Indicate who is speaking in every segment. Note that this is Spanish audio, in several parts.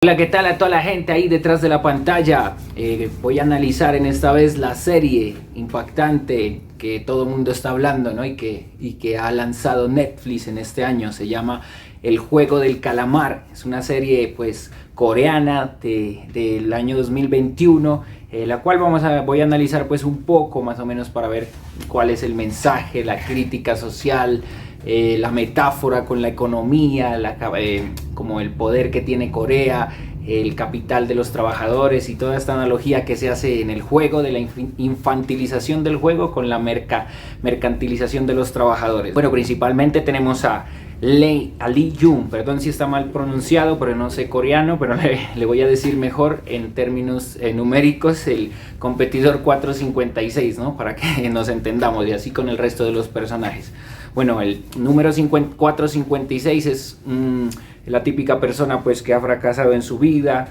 Speaker 1: Hola, ¿qué tal a toda la gente ahí detrás de la pantalla? Voy a analizar en esta vez la serie impactante que todo el mundo está hablando, ¿no? y que ha lanzado Netflix en este año. Se llama El Juego del Calamar. Es una serie pues coreana del año 2021, la cual voy a analizar pues un poco más o menos para ver cuál es el mensaje, la crítica social, la metáfora con la economía, como el poder que tiene Corea, el capital de los trabajadores y toda esta analogía que se hace en el juego, de la infantilización del juego con la mercantilización de los trabajadores. Bueno, principalmente tenemos a Lee Jung, perdón si está mal pronunciado, pero no sé coreano, pero le voy a decir mejor en términos numéricos, el competidor 456, ¿no? Para que nos entendamos, y así con el resto de los personajes. Bueno, el número 456 es la típica persona pues que ha fracasado en su vida.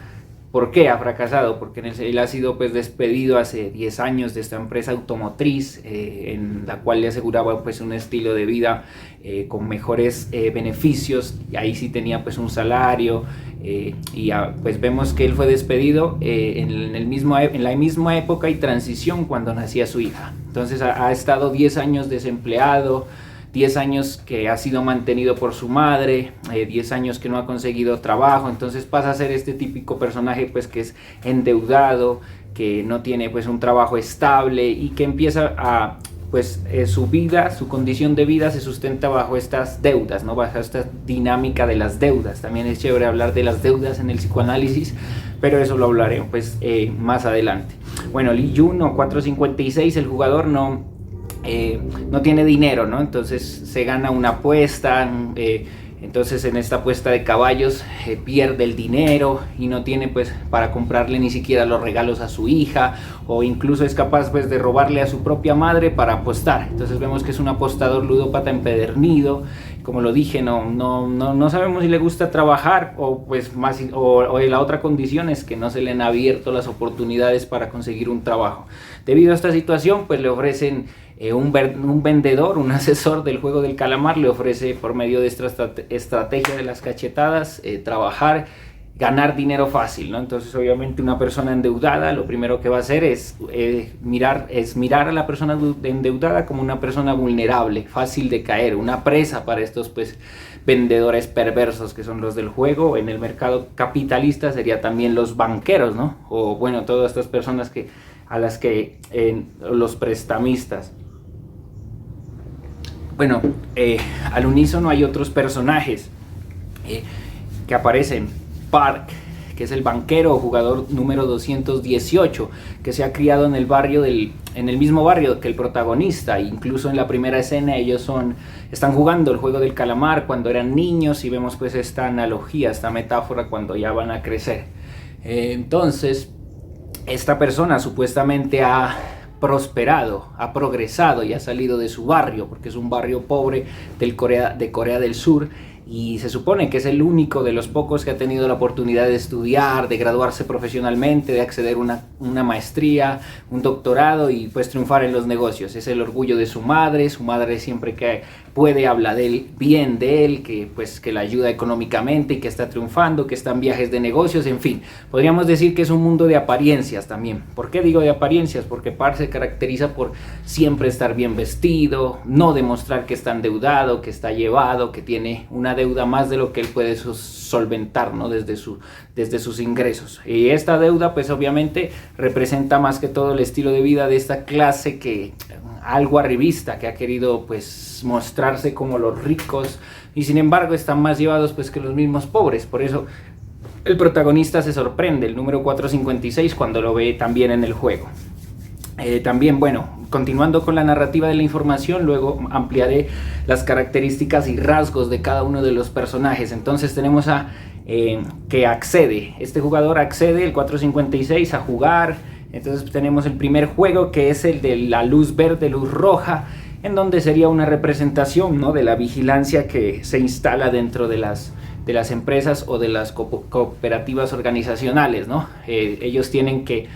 Speaker 1: ¿Por qué ha fracasado? Porque él ha sido pues despedido hace 10 años de esta empresa automotriz, en la cual le aseguraba pues un estilo de vida con mejores beneficios, y ahí sí tenía pues un salario, pues vemos que él fue despedido en la misma época y transición cuando nacía su hija. Entonces ha estado 10 años desempleado, 10 años que ha sido mantenido por su madre, 10 años que no ha conseguido trabajo. Entonces pasa a ser este típico personaje pues que es endeudado, que no tiene pues un trabajo estable y que empieza a pues su condición de vida se sustenta bajo estas deudas, ¿no? Bajo esta dinámica de las deudas. También es chévere hablar de las deudas en el psicoanálisis, pero eso lo hablaré pues más adelante. Bueno, Lee Jung, 456, el jugador no tiene dinero, ¿no? Entonces se gana una apuesta, entonces en esta apuesta de caballos pierde el dinero y no tiene pues para comprarle ni siquiera los regalos a su hija, o incluso es capaz pues de robarle a su propia madre para apostar. Entonces vemos que es un apostador ludópata empedernido. Como lo dije, no sabemos si le gusta trabajar, o pues o la otra condición es que no se le han abierto las oportunidades para conseguir un trabajo. Debido a esta situación pues le ofrecen un vendedor, un asesor del juego del calamar, le ofrece por medio de esta estrategia de las cachetadas trabajar, ganar dinero fácil, ¿no? Entonces obviamente una persona endeudada lo primero que va a hacer es mirar a la persona endeudada como una persona vulnerable, fácil de caer, una presa para estos pues vendedores perversos que son los del juego. En el mercado capitalista sería también los banqueros, ¿no? O bueno, todas estas personas los prestamistas. Bueno, al unísono hay otros personajes que aparecen. Park, que es el banquero o jugador número 218, que se ha criado en el mismo barrio que el protagonista. Incluso en la primera escena ellos están jugando el juego del calamar cuando eran niños, y vemos pues esta analogía, esta metáfora cuando ya van a crecer. Entonces esta persona supuestamente ha prosperado, ha progresado y ha salido de su barrio, porque es un barrio pobre de Corea del Sur, y se supone que es el único de los pocos que ha tenido la oportunidad de estudiar, de graduarse profesionalmente, de acceder a una maestría, un doctorado y pues triunfar en los negocios. Es el orgullo de su madre siempre que puede habla bien de él, que le ayuda económicamente y que está triunfando, que está en viajes de negocios, en fin. Podríamos decir que es un mundo de apariencias también. ¿Por qué digo de apariencias? Porque Park se caracteriza por siempre estar bien vestido, no demostrar que está endeudado, que está llevado, que tiene una deuda más de lo que él puede solventar, ¿no? desde sus ingresos. Y esta deuda pues obviamente representa más que todo el estilo de vida de esta clase que algo arribista, que ha querido pues mostrarse como los ricos, y sin embargo están más llevados pues que los mismos pobres. Por eso el protagonista se sorprende, el número 456, cuando lo ve también en el juego. También, bueno, continuando con la narrativa de la información, luego ampliaré las características y rasgos de cada uno de los personajes. Entonces tenemos que accede, este jugador accede, el 456, a jugar. Entonces tenemos el primer juego, que es el de la luz verde, luz roja, en donde sería una representación, ¿no?, de la vigilancia que se instala dentro de las empresas o de las cooperativas organizacionales, ¿no? Ellos tienen que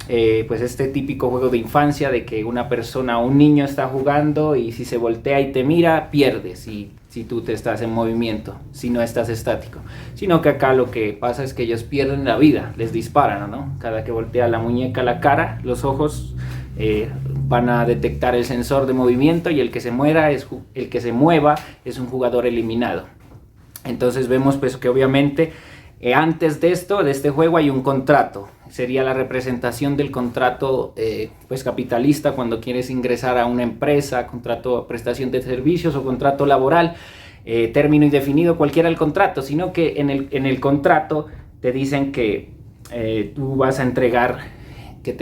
Speaker 1: pues este típico juego de infancia de que una persona o un niño está jugando y si se voltea y te mira, pierdes. Y si tú te estás en movimiento, si no estás estático. Sino que acá lo que pasa es que ellos pierden la vida, les disparan, ¿no? Cada que voltea la muñeca, la cara, los ojos van a detectar el sensor de movimiento y el que se mueva es un jugador eliminado. Entonces vemos pues que obviamente antes de este juego hay un contrato. Sería la representación del contrato pues capitalista cuando quieres ingresar a una empresa, contrato, prestación de servicios o contrato laboral, término indefinido, cualquiera el contrato, sino que en el contrato te dicen que tú vas a entregar, que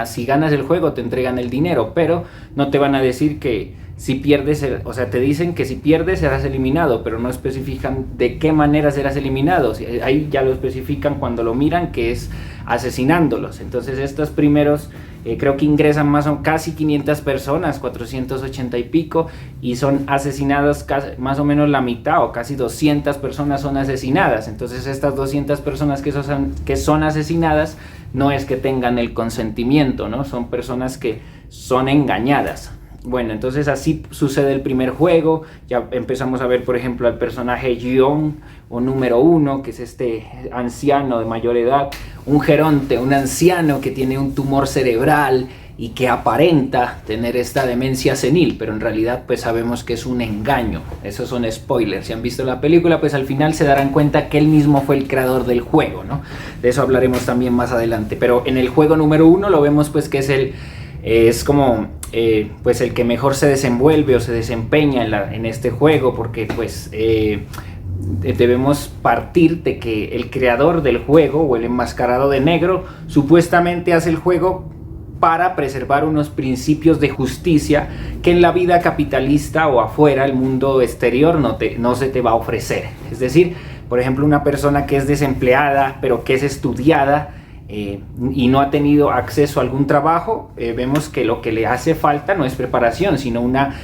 Speaker 1: si ganas el juego te entregan el dinero, pero no te van a decir que si pierdes, o sea, te dicen que si pierdes serás eliminado, pero no especifican de qué manera serás eliminado. Ahí ya lo especifican cuando lo miran, que es asesinándolos. Entonces estos primeros creo que ingresan casi 500 personas, 480 y pico, y son asesinadas más o menos la mitad, o casi 200 personas son asesinadas. Entonces estas 200 personas que son asesinadas no es que tengan el consentimiento, ¿no? Son personas que son engañadas. Bueno, entonces así sucede el primer juego. Ya empezamos a ver, por ejemplo, al personaje Gion, o número 1, que es este anciano de mayor edad, un geronte, un anciano que tiene un tumor cerebral y que aparenta tener esta demencia senil, pero en realidad pues sabemos que es un engaño. Esos son spoilers. Si han visto la película, pues al final se darán cuenta que él mismo fue el creador del juego, ¿no? De eso hablaremos también más adelante. Pero en el juego número 1 lo vemos pues que es como pues el que mejor se desenvuelve o se desempeña en este juego, porque pues debemos partir de que el creador del juego, o el enmascarado de negro, supuestamente hace el juego para preservar unos principios de justicia que en la vida capitalista o afuera, el mundo exterior, no se te va a ofrecer. Es decir, por ejemplo, una persona que es desempleada pero que es estudiada y no ha tenido acceso a algún trabajo, vemos que lo que le hace falta no es preparación, sino una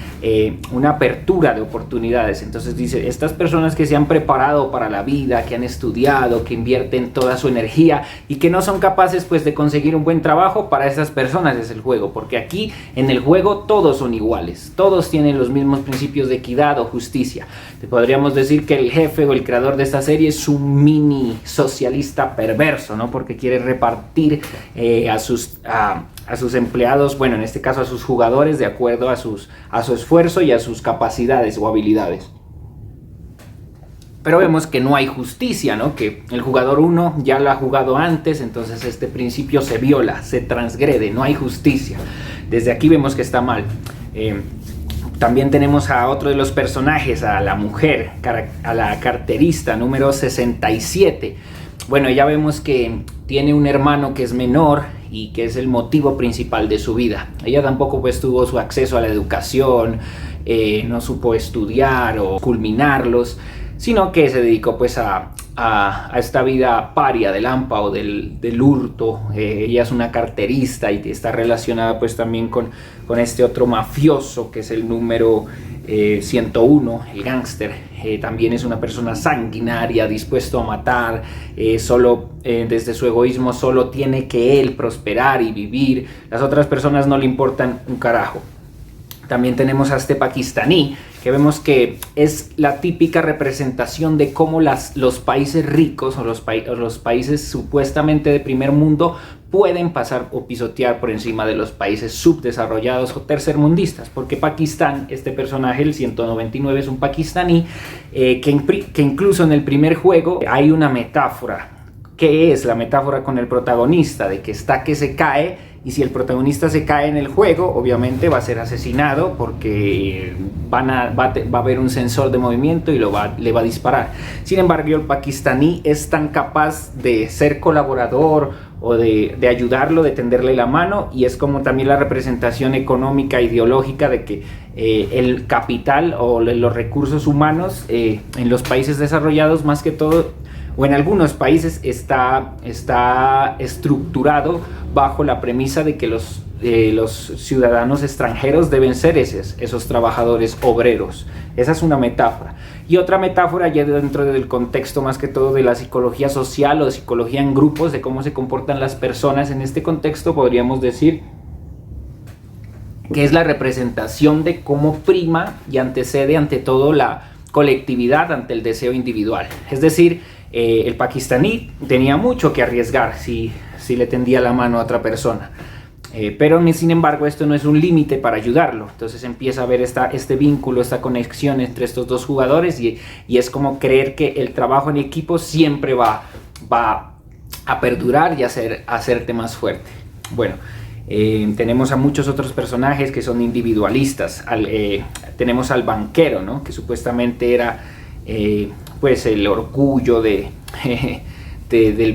Speaker 1: apertura de oportunidades. Entonces dice, estas personas que se han preparado para la vida, que han estudiado, que invierten toda su energía y que no son capaces pues de conseguir un buen trabajo, para esas personas es el juego, porque aquí en el juego todos son iguales, todos tienen los mismos principios de equidad o justicia. Podríamos decir que el jefe o el creador de esta serie es un mini socialista perverso, ¿no? Porque quiere repartir a sus empleados, bueno, en este caso a sus jugadores, de acuerdo a su esfuerzo y a sus capacidades o habilidades. Pero vemos que no hay justicia, ¿no? Que el jugador 1 ya lo ha jugado antes, entonces este principio se viola, se transgrede, no hay justicia. Desde aquí vemos que está mal. También tenemos a otro de los personajes, a la mujer, a la carterista número 67. Bueno, ya vemos que tiene un hermano que es menor y que es el motivo principal de su vida. Ella tampoco pues tuvo su acceso a la educación, no supo estudiar o culminarlos, sino que se dedicó pues a esta vida paria del AMPA o del hurto. Ella es una carterista y está relacionada pues también con este otro mafioso que es el número 101, el gángster. También es una persona sanguinaria, dispuesto a matar, desde su egoísmo solo tiene que él prosperar y vivir. Las otras personas no le importan un carajo. También tenemos a este pakistaní, que vemos que es la típica representación de cómo los países ricos o los países supuestamente de primer mundo pueden pasar o pisotear por encima de los países subdesarrollados o tercermundistas, porque Pakistán, este personaje, el 199, es un pakistaní que incluso en el primer juego hay una metáfora. ¿Qué es la metáfora con el protagonista? De que se cae, y si el protagonista se cae en el juego, obviamente va a ser asesinado porque va a haber un sensor de movimiento y le va a disparar. Sin embargo, el pakistaní es tan capaz de ser colaborador o de ayudarlo, de tenderle la mano, y es como también la representación económica, ideológica de que el capital o los recursos humanos en los países desarrollados, más que todo, o en algunos países, está estructurado bajo la premisa de que los ciudadanos extranjeros deben ser esos trabajadores obreros. Esa es una metáfora. Y otra metáfora ya dentro del contexto más que todo de la psicología social o de psicología en grupos, de cómo se comportan las personas en este contexto, podríamos decir que es la representación de cómo prima y antecede ante todo la colectividad ante el deseo individual. Es decir, el pakistaní tenía mucho que arriesgar si le tendía la mano a otra persona. Pero sin embargo esto no es un límite para ayudarlo. Entonces empieza a haber este vínculo, esta conexión entre estos dos jugadores y es como creer que el trabajo en equipo siempre va a perdurar y hacerte más fuerte. Bueno, tenemos a muchos otros personajes que son individualistas. Tenemos al banquero, ¿no? Que supuestamente era pues el orgullo del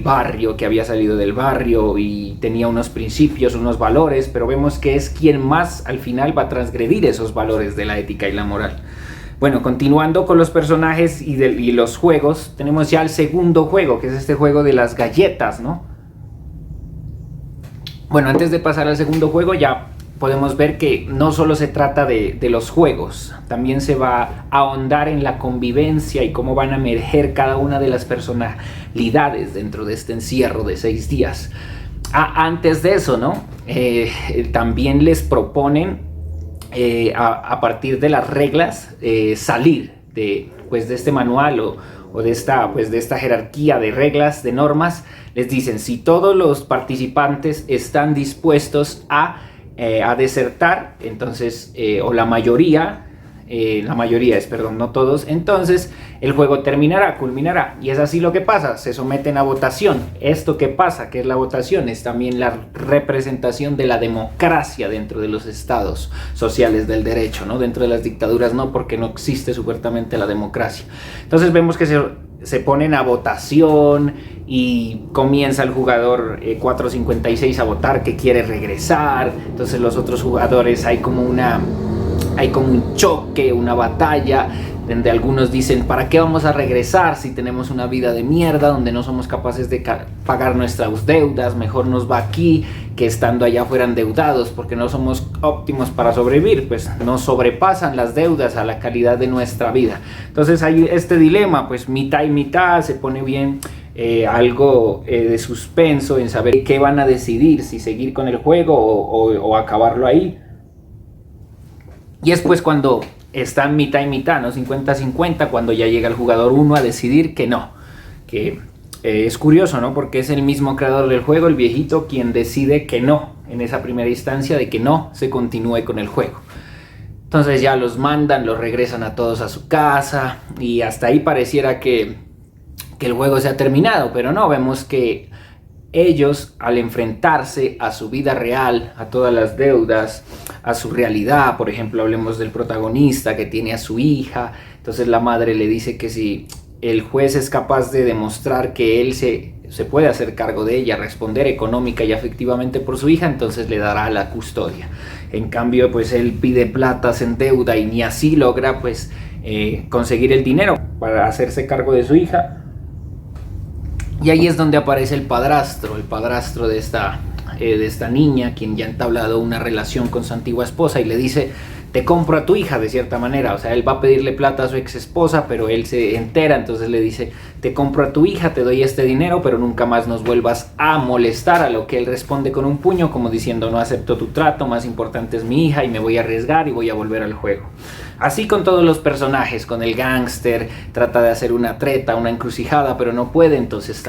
Speaker 1: barrio, que había salido del barrio y tenía unos principios, unos valores, pero vemos que es quien más al final va a transgredir esos valores de la ética y la moral. Bueno, continuando con los personajes y los juegos, tenemos ya el segundo juego, que es este juego de las galletas, ¿no? Bueno, antes de pasar al segundo juego ya podemos ver que no solo se trata de los juegos, también se va a ahondar en la convivencia y cómo van a emerger cada una de las personalidades dentro de este encierro de 6 días. Antes de eso, ¿no? También les proponen a partir de las reglas salir de este manual o de esta jerarquía de reglas, de normas. Les dicen, si todos los participantes están dispuestos a desertar, entonces, o la mayoría es, perdón, no todos, entonces el juego culminará, y es así lo que pasa, se someten a votación. Esto que pasa, que es la votación, es también la representación de la democracia dentro de los estados sociales del derecho, ¿no? Dentro de las dictaduras no, porque no existe supuestamente la democracia. Entonces vemos que se ponen a votación y comienza el jugador 456 a votar que quiere regresar. Entonces los otros jugadores hay como un choque, una batalla, donde algunos dicen, ¿para qué vamos a regresar si tenemos una vida de mierda donde no somos capaces de pagar nuestras deudas? Mejor nos va aquí que estando allá afuera endeudados, porque no somos óptimos para sobrevivir, pues nos sobrepasan las deudas a la calidad de nuestra vida. Entonces hay este dilema, pues mitad y mitad, se pone bien algo de suspenso en saber qué van a decidir, si seguir con el juego o acabarlo ahí. Y es pues cuando están mitad y mitad, ¿no? 50-50, cuando ya llega el jugador 1 a decidir que no. Que es curioso, ¿no? Porque es el mismo creador del juego, el viejito, quien decide que no, en esa primera instancia, de que no se continúe con el juego. Entonces ya los mandan, los regresan a todos a su casa y hasta ahí pareciera que el juego se ha terminado, pero no, vemos que ellos, al enfrentarse a su vida real, a todas las deudas, a su realidad, por ejemplo, hablemos del protagonista que tiene a su hija, entonces la madre le dice que si el juez es capaz de demostrar que él se puede hacer cargo de ella, responder económica y afectivamente por su hija, entonces le dará la custodia. En cambio, pues él pide plata, se endeuda y ni así logra pues conseguir el dinero para hacerse cargo de su hija. Y ahí es donde aparece el padrastro de esta niña, quien ya ha entablado una relación con su antigua esposa y le dice, te compro a tu hija, de cierta manera. O sea, él va a pedirle plata a su ex esposa, pero él se entera, entonces le dice, te compro a tu hija, te doy este dinero, pero nunca más nos vuelvas a molestar. A lo que él responde con un puño, como diciendo, no acepto tu trato, más importante es mi hija y me voy a arriesgar y voy a volver al juego. Así con todos los personajes, con el gángster, trata de hacer una treta, una encrucijada, pero no puede, entonces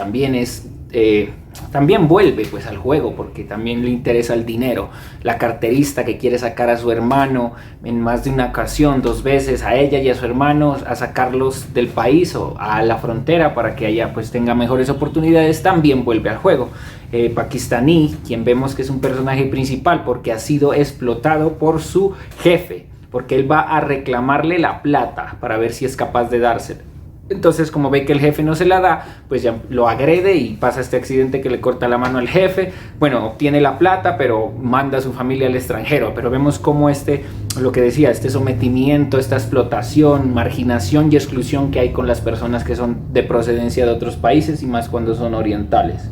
Speaker 1: también vuelve pues al juego porque también le interesa el dinero. La carterista que quiere sacar a su hermano en más de una ocasión, 2 veces, a ella y a su hermano, a sacarlos del país o a la frontera para que ella pues tenga mejores oportunidades, también vuelve al juego. Pakistaní, quien vemos que es un personaje principal porque ha sido explotado por su jefe, porque él va a reclamarle la plata para ver si es capaz de dársela. Entonces, como ve que el jefe no se la da, pues ya lo agrede y pasa este accidente que le corta la mano al jefe. Bueno, obtiene la plata, pero manda a su familia al extranjero. Pero vemos cómo lo que decía, este sometimiento, esta explotación, marginación y exclusión que hay con las personas que son de procedencia de otros países y más cuando son orientales.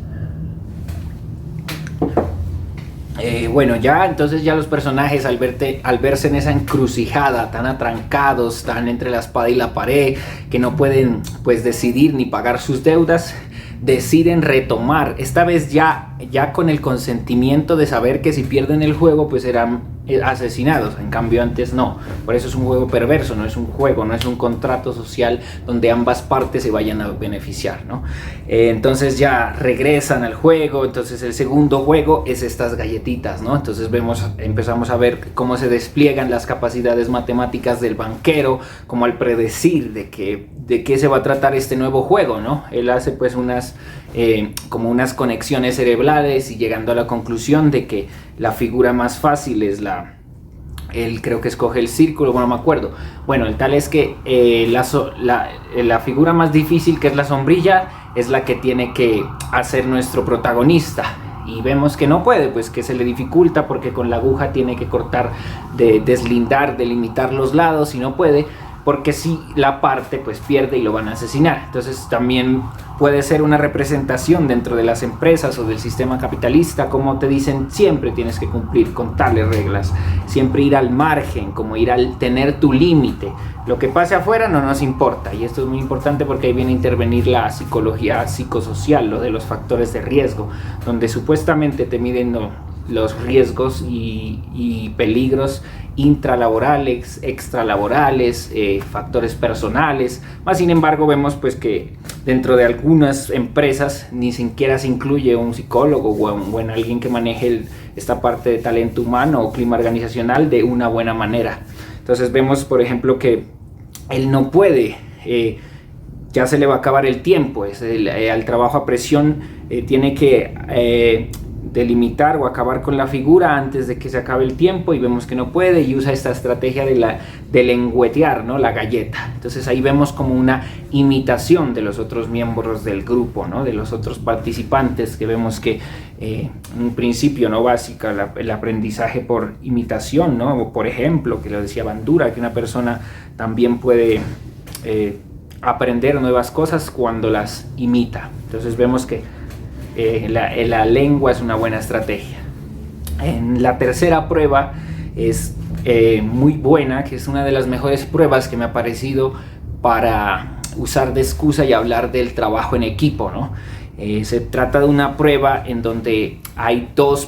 Speaker 1: Bueno, ya entonces ya los personajes al verse en esa encrucijada, tan atrancados, tan entre la espada y la pared, que no pueden pues decidir ni pagar sus deudas, deciden retomar, esta vez ya con el consentimiento de saber que si pierden el juego pues serán asesinados. En cambio antes no. Por eso es un juego perverso, no es un juego, no es un contrato social donde ambas partes se vayan a beneficiar, ¿no? Entonces ya regresan al juego. Entonces el segundo juego es estas galletitas, ¿no? Entonces empezamos a ver cómo se despliegan las capacidades matemáticas del banquero, como al predecir de qué se va a tratar este nuevo juego, ¿no? Él hace pues como unas conexiones cerebrales y llegando a la conclusión de que la figura más fácil es él creo que escoge el círculo, bueno, no me acuerdo. Bueno, el tal es que la figura más difícil, que es la sombrilla, es la que tiene que hacer nuestro protagonista. Y vemos que no puede, pues que se le dificulta porque con la aguja tiene que cortar, deslindar, delimitar los lados y no puede, porque si la parte pues pierde y lo van a asesinar. Entonces también puede ser una representación dentro de las empresas o del sistema capitalista, como te dicen siempre tienes que cumplir con tales reglas, siempre ir al margen, como ir al tener tu límite. Lo que pase afuera no nos importa, y esto es muy importante porque ahí viene a intervenir la psicología psicosocial, lo de los factores de riesgo, donde supuestamente te miden los riesgos y peligros intralaborales, extralaborales, factores personales. Más sin embargo vemos pues que dentro de algunas empresas ni siquiera se incluye un psicólogo o en alguien que maneje esta parte de talento humano o clima organizacional de una buena manera. Entonces vemos por ejemplo que él no puede, ya se le va a acabar el tiempo, al trabajo a presión tiene que delimitar o acabar con la figura antes de que se acabe el tiempo, y vemos que no puede y usa esta estrategia de lengüetear, ¿no? La galleta. Entonces ahí vemos como una imitación de los otros miembros del grupo, ¿no? De los otros participantes, que vemos que en un principio no básica el aprendizaje por imitación, ¿no? O por ejemplo, que lo decía Bandura, que una persona también puede aprender nuevas cosas cuando las imita. Entonces vemos que la lengua es una buena estrategia. En la tercera prueba es muy buena, que es una de las mejores pruebas que me ha parecido para usar de excusa y hablar del trabajo en equipo, ¿no? Se trata de una prueba en donde hay dos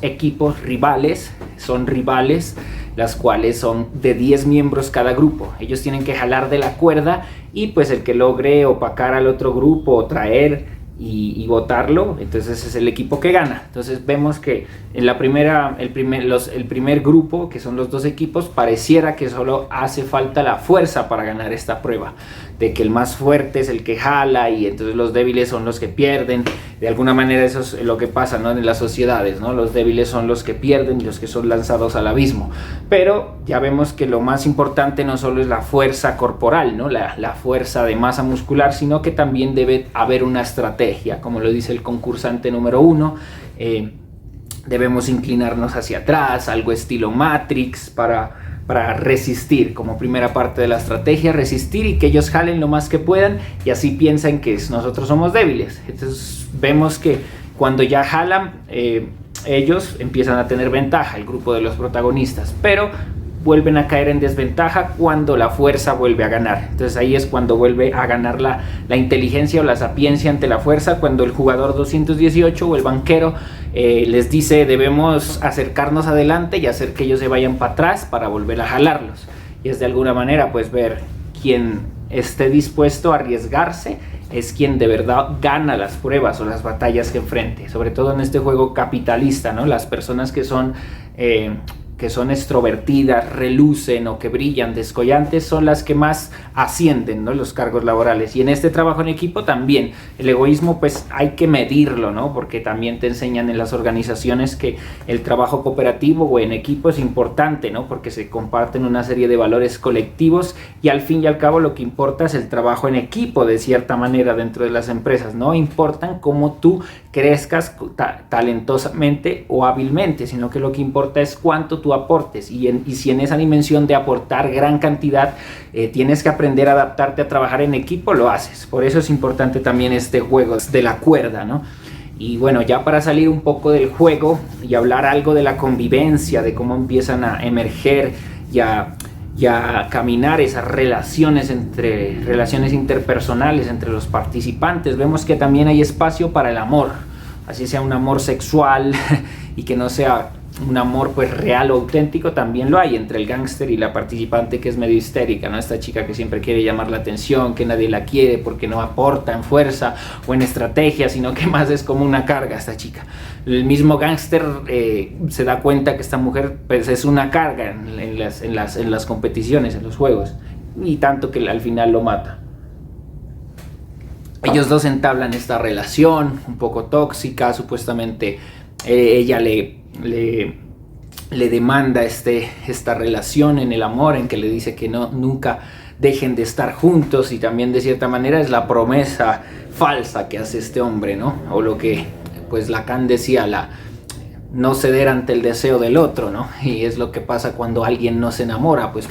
Speaker 1: equipos rivales, son rivales, las cuales son de 10 miembros cada grupo. Ellos tienen que jalar de la cuerda y pues el que logre opacar al otro grupo o traer y botarlo, entonces es el equipo que gana. Entonces vemos que en el primer grupo, que son los dos equipos, pareciera que solo hace falta la fuerza para ganar esta prueba, de que el más fuerte es el que jala y entonces los débiles son los que pierden. De alguna manera eso es lo que pasa, ¿no? En las sociedades, ¿no? Los débiles son los que pierden y los que son lanzados al abismo. Pero ya vemos que lo más importante no solo es la fuerza corporal, ¿no? La fuerza de masa muscular, sino que también debe haber una estrategia, como lo dice el concursante número 1. Debemos inclinarnos hacia atrás, algo estilo Matrix, para resistir, como primera parte de la estrategia, resistir y que ellos jalen lo más que puedan y así piensan que nosotros somos débiles. Entonces vemos que cuando ya jalan, ellos empiezan a tener ventaja, el grupo de los protagonistas, pero vuelven a caer en desventaja cuando la fuerza vuelve a ganar. Entonces ahí es cuando vuelve a ganar la inteligencia o la sapiencia ante la fuerza, cuando el jugador 218 o el banquero les dice debemos acercarnos adelante y hacer que ellos se vayan para atrás para volver a jalarlos. Y es de alguna manera pues ver quién esté dispuesto a arriesgarse es quien de verdad gana las pruebas o las batallas que enfrente, sobre todo en este juego capitalista, ¿no? Las personas que son extrovertidas, relucen o que brillan, descollantes, son las que más ascienden, ¿no? Los cargos laborales. Y en este trabajo en equipo también, el egoísmo pues hay que medirlo, ¿no? Porque también te enseñan en las organizaciones que el trabajo cooperativo o en equipo es importante, ¿no? Porque se comparten una serie de valores colectivos y al fin y al cabo lo que importa es el trabajo en equipo de cierta manera dentro de las empresas. No importan cómo tú crezcas talentosamente o hábilmente, sino que lo que importa es cuánto tú aportes y si en esa dimensión de aportar gran cantidad tienes que aprender a adaptarte a trabajar en equipo, lo haces. Por eso es importante también este juego de la cuerda, ¿no? Y bueno, ya para salir un poco del juego y hablar algo de la convivencia, de cómo empiezan a emerger y a caminar esas relaciones interpersonales entre los participantes, vemos que también hay espacio para el amor, así sea un amor sexual y que no sea un amor pues real o auténtico, también lo hay entre el gángster y la participante que es medio histérica, ¿no? Esta chica que siempre quiere llamar la atención, que nadie la quiere porque no aporta en fuerza o en estrategia, sino que más es como una carga esta chica. El mismo gángster se da cuenta que esta mujer pues es una carga en las competiciones, en los juegos, y tanto que al final lo mata. Ellos dos entablan esta relación un poco tóxica, supuestamente ella le demanda esta relación en el amor, en que le dice que nunca dejen de estar juntos, y también de cierta manera es la promesa falsa que hace este hombre, ¿no? O lo que pues Lacan decía, no ceder ante el deseo del otro, ¿no? Y es lo que pasa cuando alguien no se enamora, pues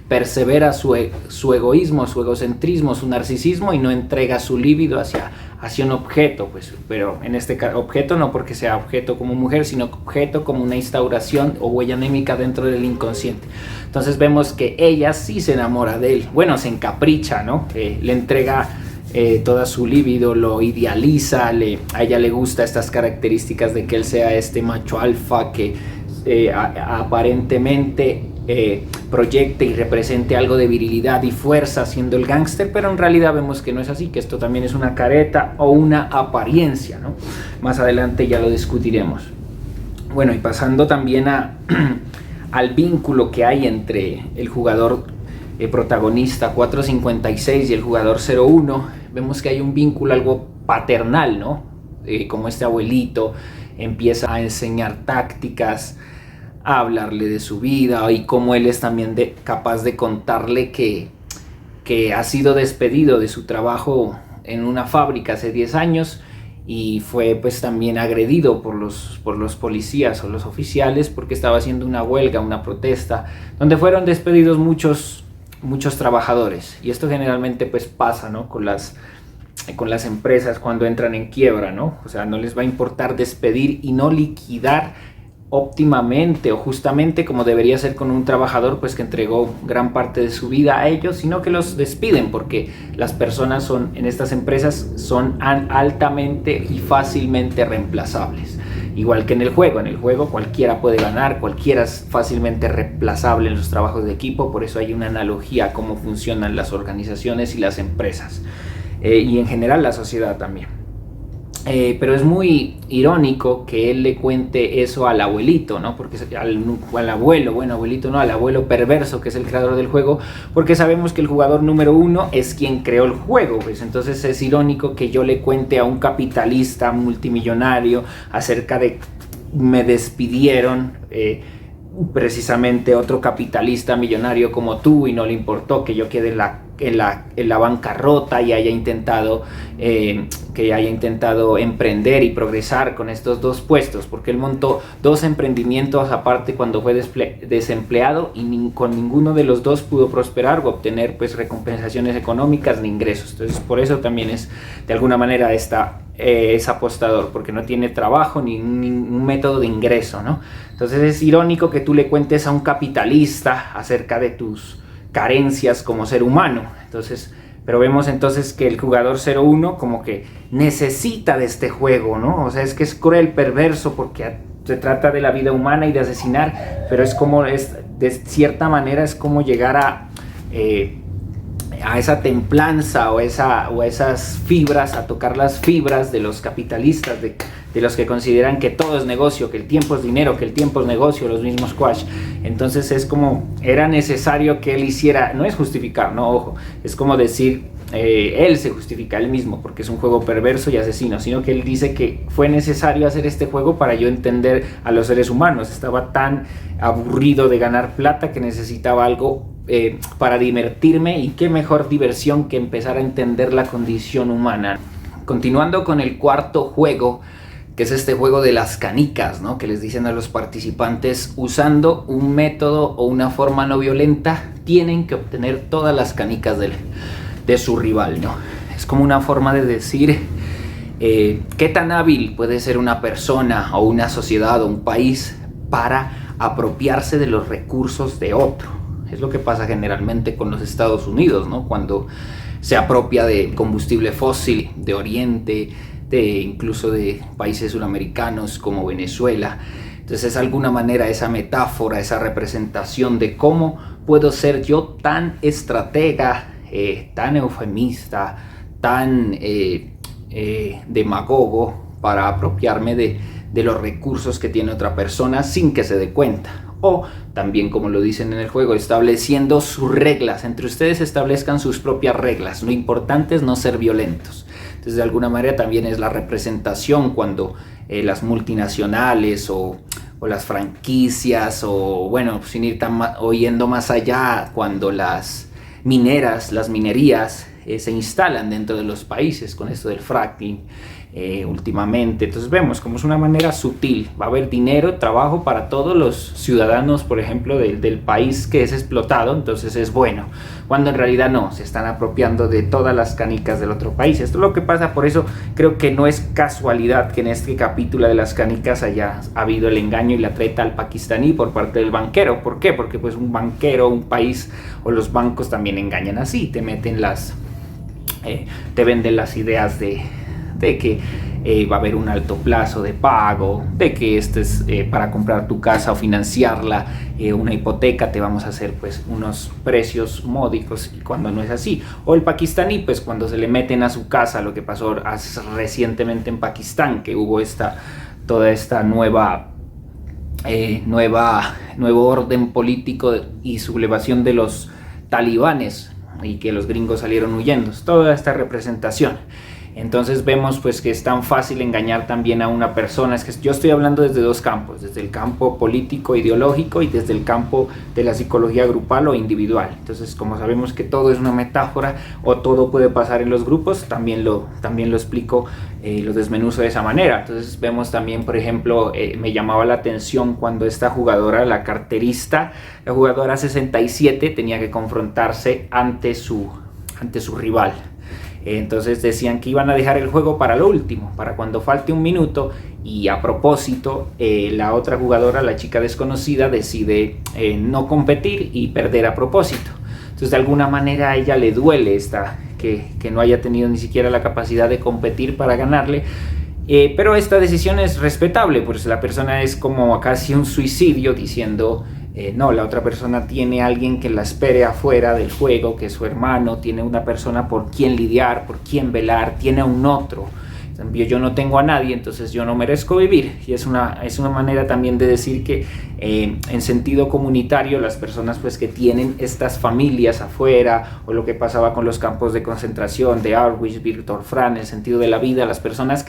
Speaker 1: persevera su egoísmo, su egocentrismo, su narcisismo, y no entrega su líbido hacia un objeto, pues, pero en este caso objeto no porque sea objeto como mujer, sino objeto como una instauración o huella anémica dentro del inconsciente. Entonces vemos que ella sí se enamora de él, bueno, se encapricha, ¿no? Le entrega toda su líbido, lo idealiza, a ella le gusta estas características de que él sea este macho alfa que aparentemente proyecte y represente algo de virilidad y fuerza siendo el gángster, pero en realidad vemos que no es así, que esto también es una careta o una apariencia, ¿no? Más adelante ya lo discutiremos. Bueno, y pasando también al vínculo que hay entre el jugador protagonista 456 y el jugador 01, vemos que hay un vínculo algo paternal, ¿no? Como este abuelito empieza a enseñar tácticas, a hablarle de su vida, y cómo él es también capaz de contarle que ha sido despedido de su trabajo en una fábrica hace 10 años y fue pues también agredido por los policías o los oficiales porque estaba haciendo una huelga, una protesta, donde fueron despedidos muchos trabajadores. Y esto generalmente pues pasa, ¿no? con las empresas cuando entran en quiebra, ¿no? O sea, no les va a importar despedir y no liquidar óptimamente o justamente como debería ser con un trabajador pues que entregó gran parte de su vida a ellos, sino que los despiden porque las personas en estas empresas son altamente y fácilmente reemplazables. Igual que en el juego cualquiera puede ganar, cualquiera es fácilmente reemplazable en los trabajos de equipo, por eso hay una analogía a cómo funcionan las organizaciones y las empresas, y en general la sociedad también. Pero es muy irónico que él le cuente eso al abuelito, ¿no? Porque al abuelo, bueno, abuelito no, al abuelo perverso que es el creador del juego, porque sabemos que el jugador número 1 es quien creó el juego, pues entonces es irónico que yo le cuente a un capitalista multimillonario acerca de me despidieron, precisamente otro capitalista millonario como tú, y no le importó que yo quede en la bancarrota y haya intentado emprender y progresar con estos dos puestos, porque él montó 2 emprendimientos aparte cuando fue desempleado y con ninguno de los 2 pudo prosperar o obtener pues recompensaciones económicas ni ingresos. Entonces por eso también es de alguna manera es apostador, porque no tiene trabajo ni un método de ingreso, ¿no? Entonces es irónico que tú le cuentes a un capitalista acerca de tus carencias como ser humano. Entonces, pero vemos entonces que el jugador 01 como que necesita de este juego, ¿no? O sea, es que es cruel, perverso, porque se trata de la vida humana y de asesinar, pero de cierta manera es como llegar a esa templanza o esas fibras, a tocar las fibras de los capitalistas, de los que consideran que todo es negocio, que el tiempo es dinero, que el tiempo es negocio, los mismos Quash. Entonces es como, era necesario que él hiciera, no es justificar, no, ojo, es como decir, él se justifica él mismo porque es un juego perverso y asesino, sino que él dice que fue necesario hacer este juego para yo entender a los seres humanos. Estaba tan aburrido de ganar plata que necesitaba algo para divertirme, y qué mejor diversión que empezar a entender la condición humana. Continuando con el cuarto juego, que es este juego de las canicas, ¿no? Que les dicen a los participantes, usando un método o una forma no violenta, tienen que obtener todas las canicas de su rival, ¿no? Es como una forma de decir, ¿Qué tan hábil puede ser una persona o una sociedad o un país para apropiarse de los recursos de otro? Es lo que pasa generalmente con los Estados Unidos, ¿no? Cuando se apropia de combustible fósil de Oriente, incluso de países sudamericanos como Venezuela. Entonces es de alguna manera esa metáfora, esa representación de cómo puedo ser yo tan estratega, tan eufemista, tan demagogo para apropiarme de los recursos que tiene otra persona sin que se dé cuenta. O también, como lo dicen en el juego, estableciendo sus reglas. Entre ustedes establezcan sus propias reglas. Lo importante es no ser violentos. Entonces, de alguna manera también es la representación cuando las multinacionales o las franquicias, o bueno, sin ir yendo más allá, cuando las minerías se instalan dentro de los países con esto del fracking últimamente. Entonces vemos como es una manera sutil. Va a haber dinero, trabajo para todos los ciudadanos, por ejemplo, del país que es explotado, entonces es bueno, cuando en realidad no, se están apropiando de todas las canicas del otro país. Esto es lo que pasa, por eso creo que no es casualidad que en este capítulo de las canicas haya habido el engaño y la treta al pakistaní por parte del banquero. ¿Por qué? Porque pues un banquero, un país o los bancos también engañan así, te meten te venden las ideas de que va a haber un alto plazo de pago, de que este es para comprar tu casa o financiarla, una hipoteca, te vamos a hacer pues unos precios módicos, y cuando no es así. O el pakistaní, pues cuando se le meten a su casa, lo que pasó recientemente en Pakistán, que hubo toda esta nuevo orden político y sublevación de los talibanes, y que los gringos salieron huyendo, toda esta representación. Entonces vemos pues que es tan fácil engañar también a una persona. Es que yo estoy hablando desde dos campos, desde el campo político ideológico y desde el campo de la psicología grupal o individual. Entonces, como sabemos que todo es una metáfora o todo puede pasar en los grupos, también lo explico, lo desmenuzo de esa manera. Entonces vemos también, por ejemplo, me llamaba la atención cuando esta jugadora, la carterista, la jugadora 67, tenía que confrontarse ante su rival. Entonces decían que iban a dejar el juego para lo último, para cuando falte un minuto, y a propósito la otra jugadora, la chica desconocida, decide no competir y perder a propósito. Entonces de alguna manera a ella le duele que no haya tenido ni siquiera la capacidad de competir para ganarle. Pero esta decisión es respetable, pues la persona es como casi un suicidio diciendo no, la otra persona tiene a alguien que la espere afuera del juego, que es su hermano, tiene una persona por quien lidiar, por quien velar, tiene a un otro. Yo no tengo a nadie, entonces yo no merezco vivir. Y es una manera también de decir que en sentido comunitario las personas pues que tienen estas familias afuera, o lo que pasaba con los campos de concentración de Auschwitz, Viktor Frank, el sentido de la vida, las personas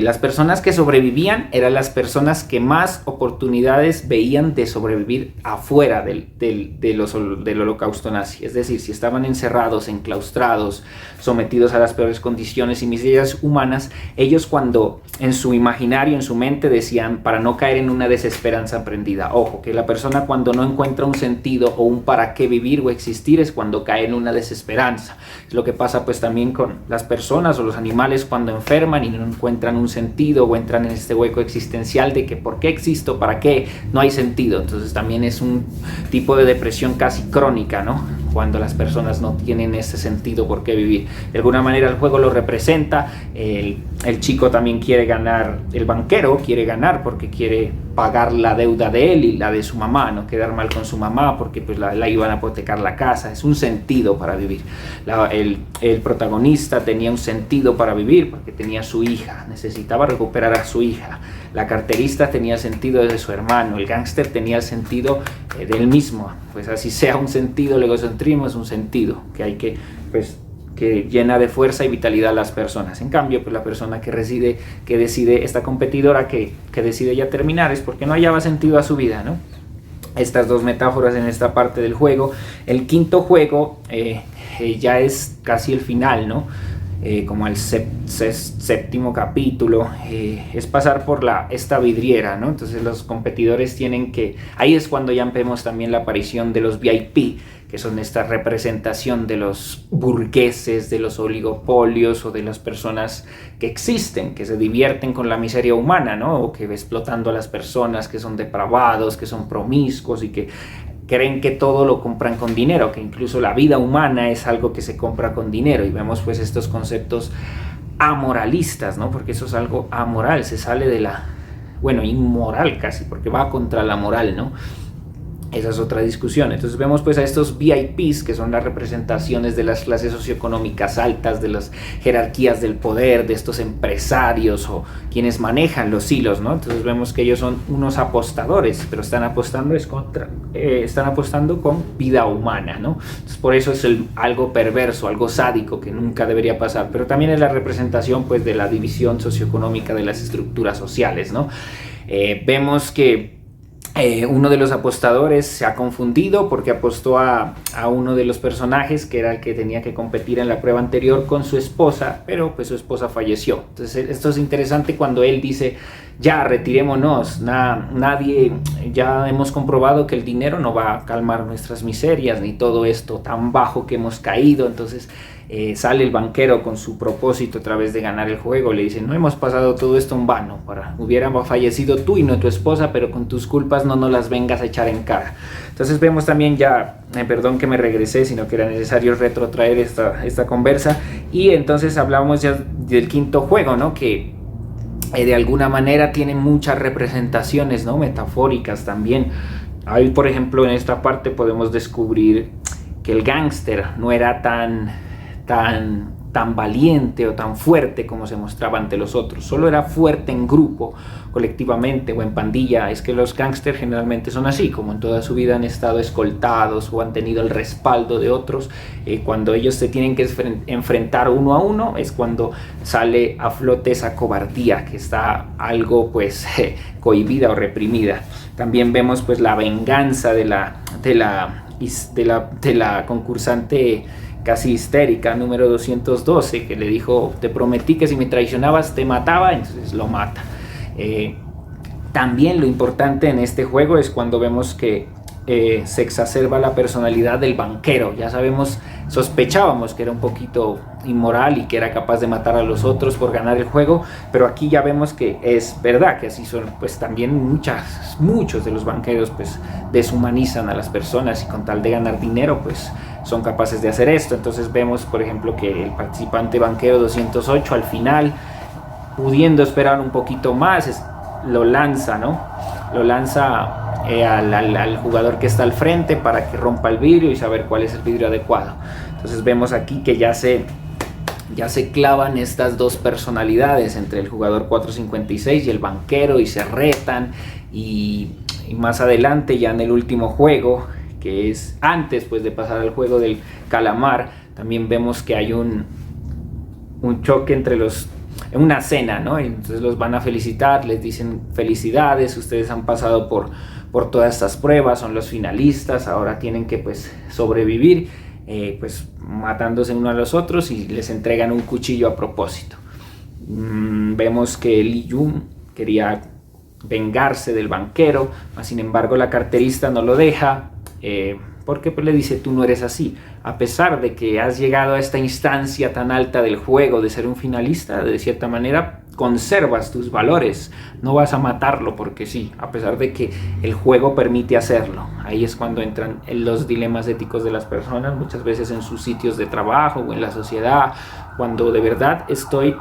Speaker 1: las personas que sobrevivían eran las personas que más oportunidades veían de sobrevivir afuera del holocausto nazi. Es decir, si estaban encerrados, enclaustrados, sometidos a las peores condiciones y miserias humanas, ellos cuando en su imaginario, en su mente decían para no caer en una desesperanza emprendida. Ojo, que la persona cuando no encuentra un sentido o un para qué vivir o existir es cuando cae en una desesperanza. Es lo que pasa pues también con las personas o los animales cuando enferman y no encuentran un sentido o entran en este hueco existencial de que ¿por qué existo? ¿Para qué? No hay sentido. Entonces también es un tipo de depresión casi crónica, ¿no? Cuando las personas no tienen ese sentido por qué vivir. De alguna manera el juego lo representa. El chico también quiere ganar, el banquero quiere ganar porque quiere pagar la deuda de él y la de su mamá, no quedar mal con su mamá porque pues la iban a hipotecar la casa. Es un sentido para vivir. El protagonista tenía un sentido para vivir porque tenía su hija, necesitaba recuperar a su hija. La carterista tenía sentido de su hermano, el gángster tenía el sentido del mismo. Pues así sea un sentido, el egocentrismo es un sentido que hay que llena de fuerza y vitalidad a las personas. En cambio, pues la persona que decide, esta competidora que decide ya terminar, es porque no hallaba sentido a su vida, ¿no? Estas dos metáforas en esta parte del juego. El quinto juego ya es casi el final, ¿no? como al séptimo capítulo, es pasar por esta vidriera, ¿no? Entonces los competidores tienen que... Ahí es cuando ya vemos también la aparición de los VIP, que son esta representación de los burgueses, de los oligopolios o de las personas que existen, que se divierten con la miseria humana, ¿no? O que explotando a las personas, que son depravados, que son promiscuos y que creen que todo lo compran con dinero, que incluso la vida humana es algo que se compra con dinero. Y vemos pues estos conceptos amoralistas, ¿no? Porque eso es algo amoral, se sale de bueno, inmoral casi, porque va contra la moral, ¿no? Esa es otra discusión. Entonces vemos pues a estos VIPs, que son las representaciones de las clases socioeconómicas altas, de las jerarquías del poder, de estos empresarios o quienes manejan los hilos, ¿no? Entonces vemos que ellos son unos apostadores, pero están apostando con vida humana, ¿no? Entonces por eso es algo perverso, algo sádico que nunca debería pasar, pero también es la representación pues de la división socioeconómica de las estructuras sociales, ¿no? Vemos que uno de los apostadores se ha confundido porque apostó a uno de los personajes que era el que tenía que competir en la prueba anterior con su esposa, pero pues su esposa falleció. Entonces esto es interesante cuando él dice: ya retirémonos, nadie, ya hemos comprobado que el dinero no va a calmar nuestras miserias ni todo esto tan bajo que hemos caído. Entonces sale el banquero con su propósito a través de ganar el juego, le dice: no hemos pasado todo esto en vano, hubiéramos fallecido tú y no tu esposa, pero con tus culpas no nos las vengas a echar en cara. Entonces vemos también ya, perdón que me regresé, sino que era necesario retrotraer esta conversa, y entonces hablamos ya del quinto juego, ¿no? Que de alguna manera tiene muchas representaciones, ¿no? Metafóricas también. Ahí, por ejemplo, en esta parte podemos descubrir que el gángster no era tan valiente o tan fuerte como se mostraba ante los otros. Solo era fuerte en grupo, colectivamente o en pandilla. Es que los gángsters generalmente son así, como en toda su vida han estado escoltados o han tenido el respaldo de otros. Cuando ellos se tienen que enfrentar uno a uno es cuando sale a flote esa cobardía que está algo pues cohibida o reprimida. También vemos pues la venganza de la concursante casi histérica, número 212, que le dijo: te prometí que si me traicionabas te mataba, entonces lo mata. También lo importante en este juego es cuando vemos que se exacerba la personalidad del banquero. Ya sospechábamos que era un poquito inmoral y que era capaz de matar a los otros por ganar el juego, pero aquí ya vemos que es verdad que así son. Pues también muchos de los banqueros pues deshumanizan a las personas y con tal de ganar dinero pues son capaces de hacer esto. Entonces vemos, por ejemplo, que el participante banquero 208 al final, pudiendo esperar un poquito más, lo lanza, ¿no? Lo lanza al jugador que está al frente para que rompa el vidrio y saber cuál es el vidrio adecuado. Entonces vemos aquí que ya se clavan estas dos personalidades entre el jugador 456 y el banquero y se retan, y más adelante, ya en el último juego, que es antes pues de pasar al juego del calamar, también vemos que hay un choque entre una cena, ¿no? Entonces los van a felicitar, les dicen: felicidades, ustedes han pasado por todas estas pruebas, son los finalistas, ahora tienen que pues sobrevivir, pues matándose uno a los otros, y les entregan un cuchillo a propósito. Vemos que Lee Jung quería vengarse del banquero, mas sin embargo la carterista no lo deja, porque pues le dice: tú no eres así, a pesar de que has llegado a esta instancia tan alta del juego de ser un finalista, de cierta manera conservas tus valores, no vas a matarlo porque sí, a pesar de que el juego permite hacerlo. Ahí es cuando entran los dilemas éticos de las personas, muchas veces en sus sitios de trabajo o en la sociedad, cuando de verdad estoy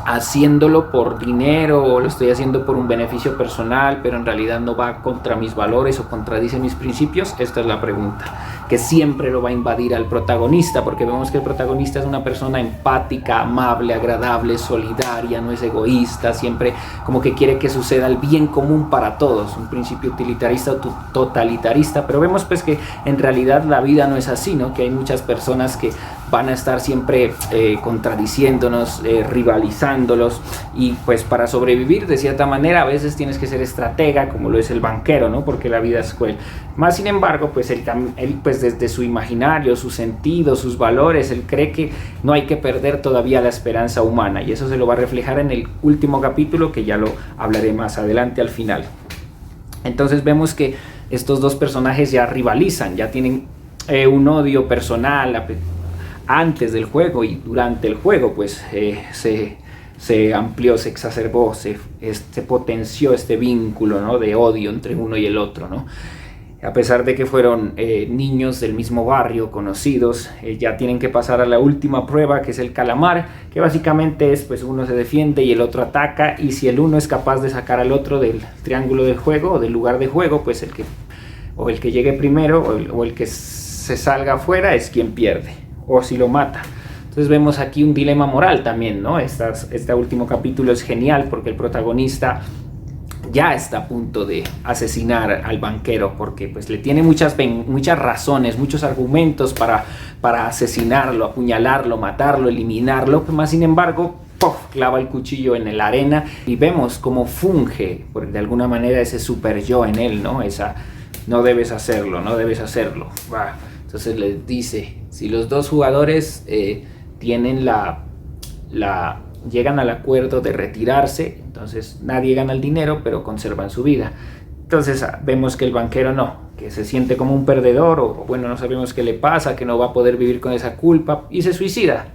Speaker 1: haciéndolo por dinero o lo estoy haciendo por un beneficio personal, pero en realidad no va contra mis valores o contradice mis principios. Esta es la pregunta que siempre lo va a invadir al protagonista, porque vemos que el protagonista es una persona empática, amable, agradable, solidaria, no es egoísta, siempre como que quiere que suceda el bien común para todos, un principio utilitarista o totalitarista. Pero vemos pues que en realidad la vida no es así, ¿no? Que hay muchas personas que van a estar siempre contradiciéndonos, rivalizándolos, y pues para sobrevivir de cierta manera a veces tienes que ser estratega, como lo es el banquero, ¿no? Porque la vida es cruel. Más sin embargo, pues él pues desde su imaginario, sus sentidos, sus valores, él cree que no hay que perder todavía la esperanza humana, y eso se lo va a reflejar en el último capítulo, que ya lo hablaré más adelante al final. Entonces vemos que estos dos personajes ya rivalizan, ya tienen un odio personal antes del juego, y durante el juego pues se amplió, se exacerbó, se potenció este vínculo, ¿no?, de odio entre uno y el otro, ¿no? A pesar de que fueron niños del mismo barrio, conocidos, ya tienen que pasar a la última prueba, que es el calamar, que básicamente es, pues uno se defiende y el otro ataca, y si el uno es capaz de sacar al otro del triángulo del juego, o del lugar de juego, pues el que llegue primero, o el que se salga afuera es quien pierde, o si lo mata. Entonces vemos aquí un dilema moral también, ¿no? Este último capítulo es genial porque el protagonista ya está a punto de asesinar al banquero, porque pues le tiene muchas razones, muchos argumentos para asesinarlo, apuñalarlo, matarlo, eliminarlo, pero más sin embargo, ¡puf!, clava el cuchillo en la arena, y vemos cómo funge de alguna manera ese super yo en él, ¿no? No debes hacerlo, no debes hacerlo. Entonces les dice, si los dos jugadores tienen llegan al acuerdo de retirarse, entonces nadie gana el dinero, pero conservan su vida. Entonces vemos que el banquero no, que se siente como un perdedor, o bueno, no sabemos qué le pasa, que no va a poder vivir con esa culpa, y se suicida.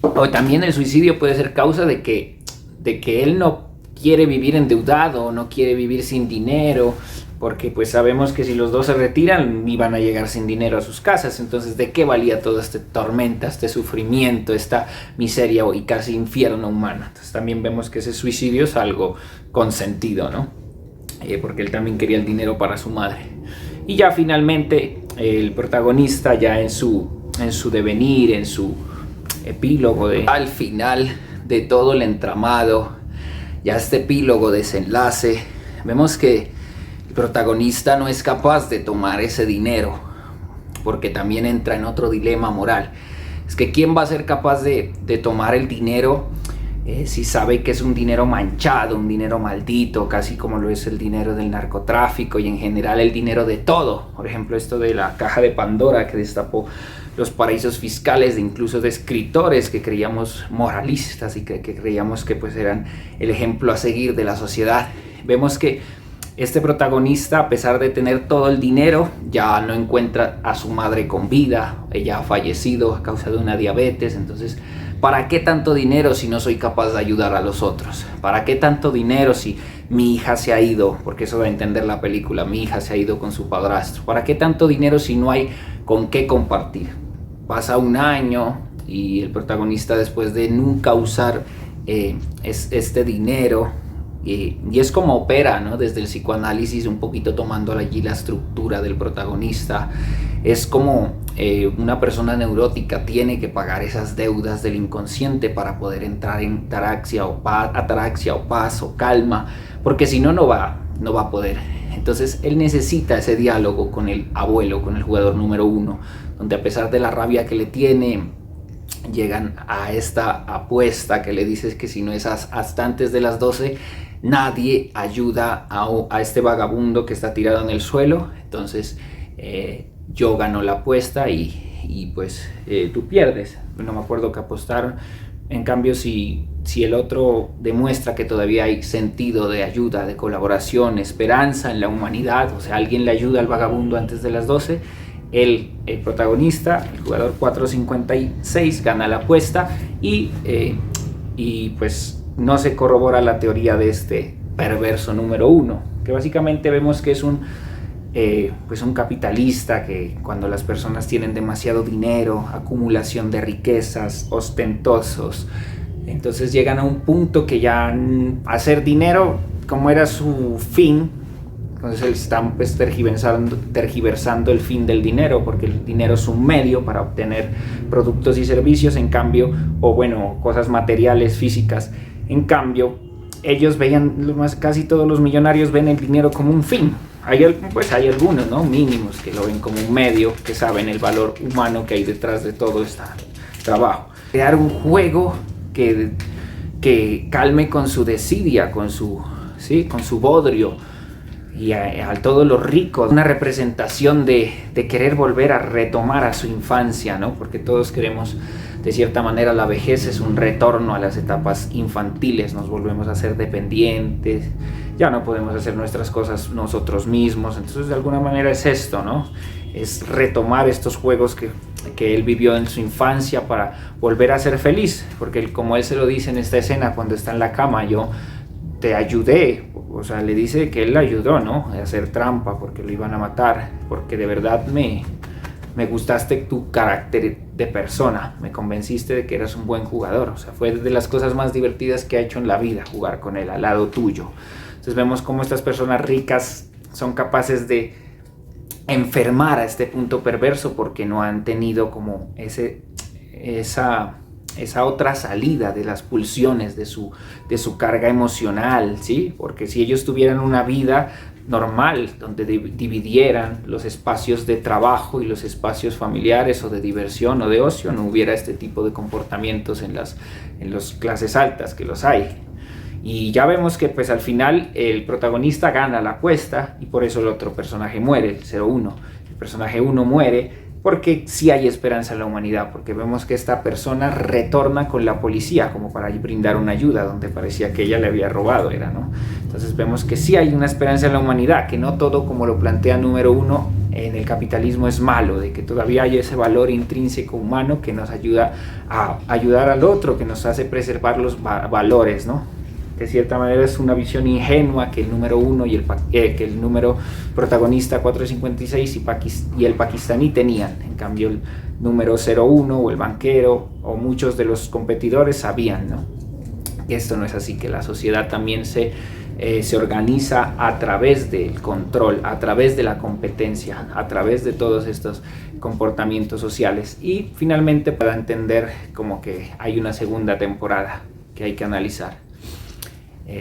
Speaker 1: O también el suicidio puede ser causa de que él no quiere vivir endeudado, no quiere vivir sin dinero, porque pues sabemos que si los dos se retiran iban a llegar sin dinero a sus casas. Entonces, ¿de qué valía toda esta tormenta, este sufrimiento, esta miseria y casi infierno humano? Entonces también vemos que ese suicidio es algo consentido, ¿no? Porque él también quería el dinero para su madre. Y ya finalmente el protagonista, ya en su devenir, en su epílogo, al final de todo el entramado, ya este epílogo, desenlace, vemos que el protagonista no es capaz de tomar ese dinero, porque también entra en otro dilema moral. Es que ¿quién va a ser capaz de tomar el dinero si sabe que es un dinero manchado, un dinero maldito, casi como lo es el dinero del narcotráfico y en general el dinero de todo? Por ejemplo, esto de la caja de Pandora, que destapó los paraísos fiscales incluso de escritores que creíamos moralistas y que creíamos que pues eran el ejemplo a seguir de la sociedad. Vemos que este protagonista, a pesar de tener todo el dinero, ya no encuentra a su madre con vida. Ella ha fallecido a causa de una diabetes. Entonces, ¿para qué tanto dinero si no soy capaz de ayudar a los otros? ¿Para qué tanto dinero si mi hija se ha ido? Porque eso va a entender la película. Mi hija se ha ido con su padrastro. ¿Para qué tanto dinero si no hay con qué compartir? Pasa un año y el protagonista, después de nunca usar este dinero, y es como opera, ¿no?, desde el psicoanálisis, un poquito tomando allí la estructura del protagonista. Es como una persona neurótica tiene que pagar esas deudas del inconsciente para poder entrar en ataraxia o paz o calma, porque si no, no va a poder. Entonces él necesita ese diálogo con el abuelo, con el jugador número 1, donde a pesar de la rabia que le tiene, llegan a esta apuesta que le dices que si no es hasta antes de las 12, nadie ayuda a este vagabundo que está tirado en el suelo. Entonces yo gano la apuesta y pues tú pierdes. No me acuerdo qué apostaron. En cambio, si el otro demuestra que todavía hay sentido de ayuda, de colaboración, esperanza en la humanidad, o sea, alguien le ayuda al vagabundo antes de las 12, el protagonista, el jugador 456, gana la apuesta y pues no se corrobora la teoría de este perverso número 1, que básicamente vemos que es un capitalista que cuando las personas tienen demasiado dinero, acumulación de riquezas, ostentosos, entonces llegan a un punto que ya hacer dinero, como era su fin, entonces están pues tergiversando el fin del dinero, porque el dinero es un medio para obtener productos y servicios, en cambio, cosas materiales, físicas. En cambio, ellos casi todos los millonarios ven el dinero como un fin. Hay algunos, ¿no?, mínimos, que lo ven como un medio, que saben el valor humano que hay detrás de todo este trabajo. Crear un juego que calme con su desidia, con su bodrio, y a todos los ricos, una representación de querer volver a retomar a su infancia, ¿no? Porque todos queremos, de cierta manera, la vejez es un retorno a las etapas infantiles, nos volvemos a ser dependientes, ya no podemos hacer nuestras cosas nosotros mismos, entonces de alguna manera es esto, ¿no? Es retomar estos juegos que él vivió en su infancia para volver a ser feliz, porque como él se lo dice en esta escena cuando está en la cama, yo te ayudé, o sea, le dice que él le ayudó, ¿no? A hacer trampa porque lo iban a matar, porque de verdad me gustaste tu carácter de persona, me convenciste de que eras un buen jugador, o sea, fue de las cosas más divertidas que ha hecho en la vida, jugar con él al lado tuyo. Entonces vemos cómo estas personas ricas son capaces de enfermar a este punto perverso porque no han tenido como esa otra salida de las pulsiones de su carga emocional, ¿sí? Porque si ellos tuvieran una vida normal donde dividieran los espacios de trabajo y los espacios familiares o de diversión o de ocio, no hubiera este tipo de comportamientos en las clases altas, que los hay. Y ya vemos que pues al final el protagonista gana la apuesta y por eso el otro personaje muere, el 01. El personaje 1 muere porque sí hay esperanza en la humanidad, porque vemos que esta persona retorna con la policía como para brindar una ayuda donde parecía que ella le había robado, ¿no? Entonces vemos que sí hay una esperanza en la humanidad, que no todo como lo plantea número 1 en el capitalismo es malo, de que todavía hay ese valor intrínseco humano que nos ayuda a ayudar al otro, que nos hace preservar los valores, ¿no? De cierta manera es una visión ingenua que el número 1 y que el número protagonista 456 y el pakistaní tenían. En cambio el número 01 o el banquero o muchos de los competidores sabían, ¿no? Que esto no es así, que la sociedad también se organiza a través del control, a través de la competencia, a través de todos estos comportamientos sociales. Y finalmente para entender como que hay una segunda temporada que hay que analizar.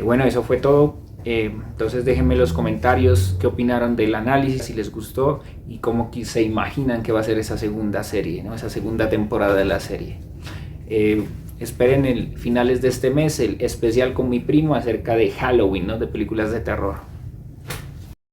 Speaker 1: Bueno, eso fue todo. Entonces déjenme en los comentarios qué opinaron del análisis, si les gustó y cómo se imaginan que va a ser esa segunda serie, ¿no? Esa segunda temporada de la serie. Esperen finales de este mes el especial con mi primo acerca de Halloween, ¿no? De películas de terror.